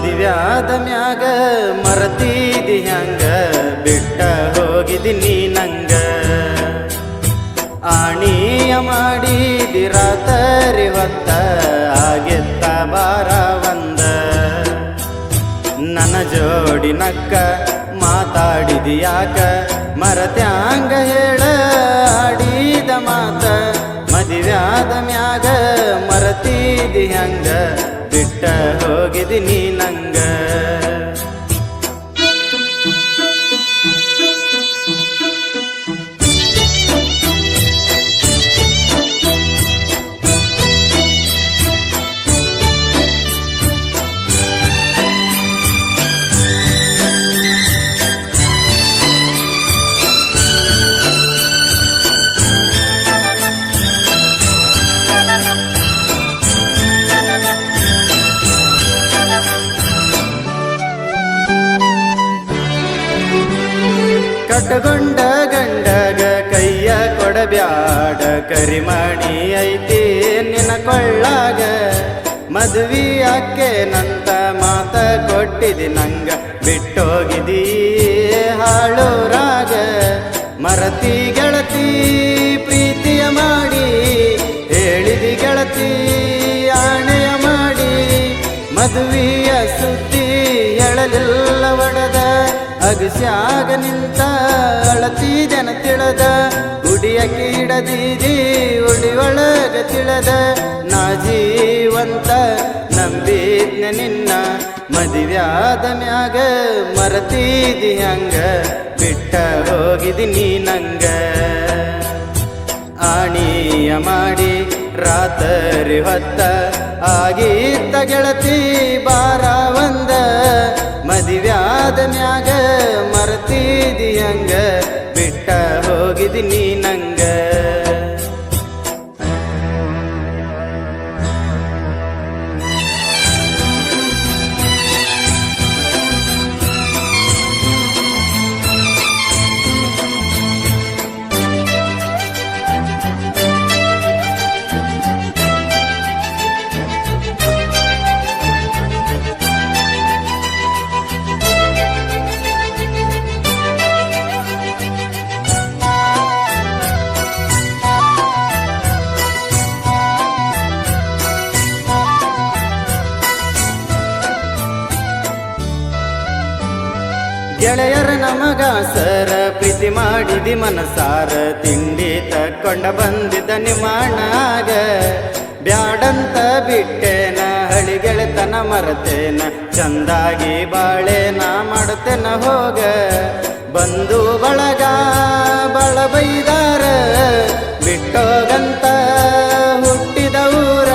ಮದುವ್ಯಾದ ಮ್ಯಾಗ ಮರತೀದಿ ಹಂಗ ಬಿಟ್ಟ ಹೋಗಿದಿ ನೀ ನಂಗ ಆಣಿಯ ಮಾಡಿದಿ ರಾತರಿ ಹೊತ್ತ ಆಗಿತ್ತ ಬಾರ ಒಂದ ನನ್ನ ಜೋಡಿ ನಕ್ಕ ಮಾತಾಡಿದಿ ಯಾಕ ಮರತ್ಯಾಂಗ ಹೇಳ ಆಡಿದ ಮಾತ ಮದುವ್ಯಾದ ಮ್ಯಾಗ ಮರತೀದಿ ಹಂಗ ಬಿಟ್ಟ ಹೋಗಿದಿ ನೀ ನಂಗ ಕಟ್ಟಗೊಂಡ ಗಂಡಗ ಕೈಯ ಕೊಡಬ್ಯಾಡ ಕರಿಮಣಿ ಐತಿ ನಿನ್ನ ಕೊಳ್ಳಾಗ ಮದುವೆ ಅಕ್ಕೇನಂತ ಮಾತ ಕೊಟ್ಟಿದಿ ನಂಗ ಬಿಟ್ಟೋಗಿದಿ ಹಾಳೂರಾಗ ಮರತಿ ಗೆಳತಿ ಪ್ರೀತಿಯ ಮಾಡಿ ಹೇಳಿದಿ ಗೆಳತಿ ಆಣೆಯ ಮಾಡಿ ಮದುವೆಯ ಸುದ್ದಿ ಎಳಲಿಲ್ಲ ಒಡದ ಅಗಸ್ಯಾಗ ನಿಂತ ಅಳತಿ ಜನ ತಿಳದ ಉಡಿಯ ಕೀಡದೀದಿ ಉಡಿ ಒಳಗ ತಿಳದ ನಾ ಜೀವಂತ ನಂಬಿದ್ನ ನಿನ್ನ ಮದುವ್ಯಾದ ಮ್ಯಾಗ ಮರತೀದಿ ಹಂಗ ಬಿಟ್ಟ ಹೋಗಿದಿ ನೀ ನಂಗ ಆಣಿಯ ಮಾಡಿ ರಾತರಿ ಹೊತ್ತ ಆಗಿತ್ತ ಗೆಳತಿ ಬಾರ ಒಂದ ಮದುವ್ಯಾದ ಮ್ಯಾಗ ಮರತೀದಿ ಹಂಗ ಬಿಟ್ಟ ಹೋಗಿದಿ ನೀ ನಂಗ ಗೆಳೆಯರ ನಮಗಾಸರ ಪ್ರೀತಿ ಮಾಡಿದಿ ಮನಸಾರ ತಿಂಡಿ ತಕ್ಕೊಂಡ ಬಂದಿದ್ದ ನಿಮ್ಮಣ್ಣಾಗ ಬ್ಯಾಡಂತ ಬಿಟ್ಟೇನ ಹಳಿ ಗೆಳೆತನ ಮರತೇನ ಚಂದಾಗಿ ಬಾಳೆನ ಮಾಡ್ತೇನ ಹೋಗ ಬಂದು ಬಳಗ ಬಳ ಬೈದಾರ ಬಿಟ್ಟೋಗಂತ ಹುಟ್ಟಿದ ಊರ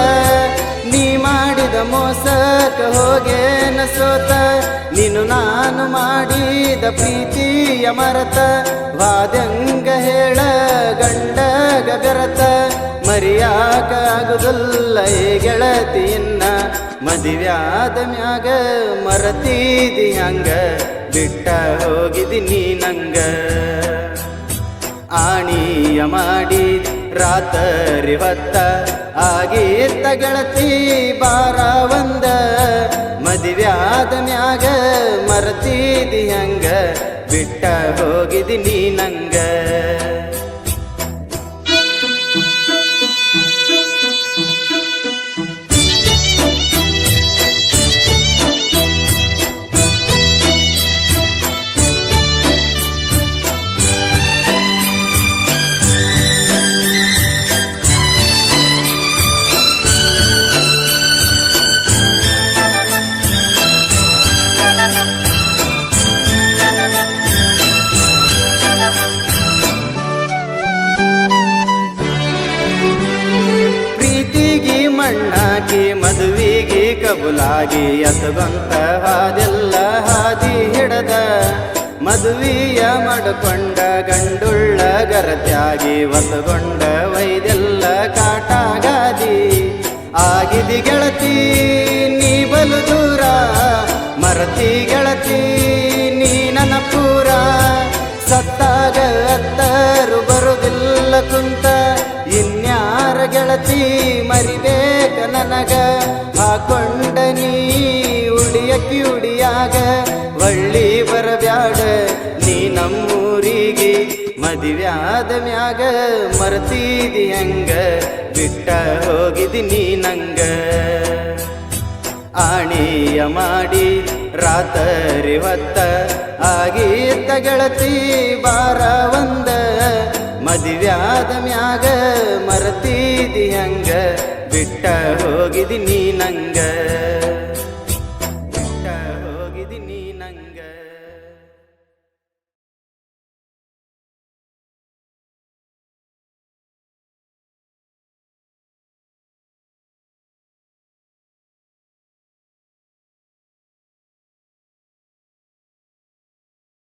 ನೀ ಮಾಡಿದ ಮೋಸಕ ಹೋಗೇನ ಸೋತ ನೀನು ನಾನು ಮಾಡಿದ ಪ್ರೀತಿಯ ಮರತ ವಾದ್ಯಂಗ ಹೇಳ ಗಂಡಗ ಬೆರತ ಮರಿಯಾಕ ಆಗುದಿಲ್ಲ ಈ ಗೆಳತಿಯನ್ನ ಮದುವ್ಯಾದ ಮ್ಯಾಗ ಮರತೀದಿ ಹಂಗ ಬಿಟ್ಟ ಹೋಗಿದಿ ನೀ ನಂಗ ಆಣಿಯ ಮಾಡಿ ರಾತರಿ ಹೊತ್ತ ಆಗಿತ್ತ ಗೆಳತಿ ಬಾರ ಒಂದ ಮದುವ್ಯಾದ ಮ್ಯಾಗ ಮರತೀದಿ ಹಂಗ ಬಿಟ್ಟ ಹೋಗಿದಿ ನೀ ನಂಗ ಮಣ್ಣಾಕಿ ಮದುವಿಗೆ ಕಬುಲಾಗಿ ಎತ್ತಗೊಂತ ಹಾದೆಲ್ಲ ಹಾದಿ ಹಿಡದ ಮದುವೆಯ ಮಡ್ಕೊಂಡ ಗಂಡುಳ್ಳ ಗರತ್ಯಾಗಿ ಒತ್ತಗೊಂಡ ವೈದೆಲ್ಲ ಕಾಟಾಗಾದಿ ಆಗಿದಿ ಗೆಳತಿ ನೀ ಬಲು ದೂರ ಮರತಿ ಗೆಳತಿ ನೀ ನನ್ನ ಪೂರ ಸತ್ತಾಗ ಅತ್ತರು ಬರುವುದಿಲ್ಲ ಕುಂತ ಇನ್ಯಾರ ಗೆಳತಿ ಮರಿಬೇಕ ನನಗ ಹಾಕೊಂಡ ನೀ ಉಡಿಯ ಕ್ಯೂ ಆದ ಮ್ಯಾಗ ಮರ್ತೀದಿ ಹೆಂಗ ಬಿಟ್ಟ ಹೋಗಿದಿ ನೀ ನಂಗ ಆಣಿಯ ಮಾಡಿ ರಾತರಿ ಹೊತ್ತ ಆಗೀತ ಗೆಳತಿ ಬಾರ ಒಂದ ಮದುವ್ಯಾದ ಮ್ಯಾಗ ಮರ್ತೀದಿ ಹಂಗ ಬಿಟ್ಟ ಹೋಗಿದಿ ನೀ ನಂಗ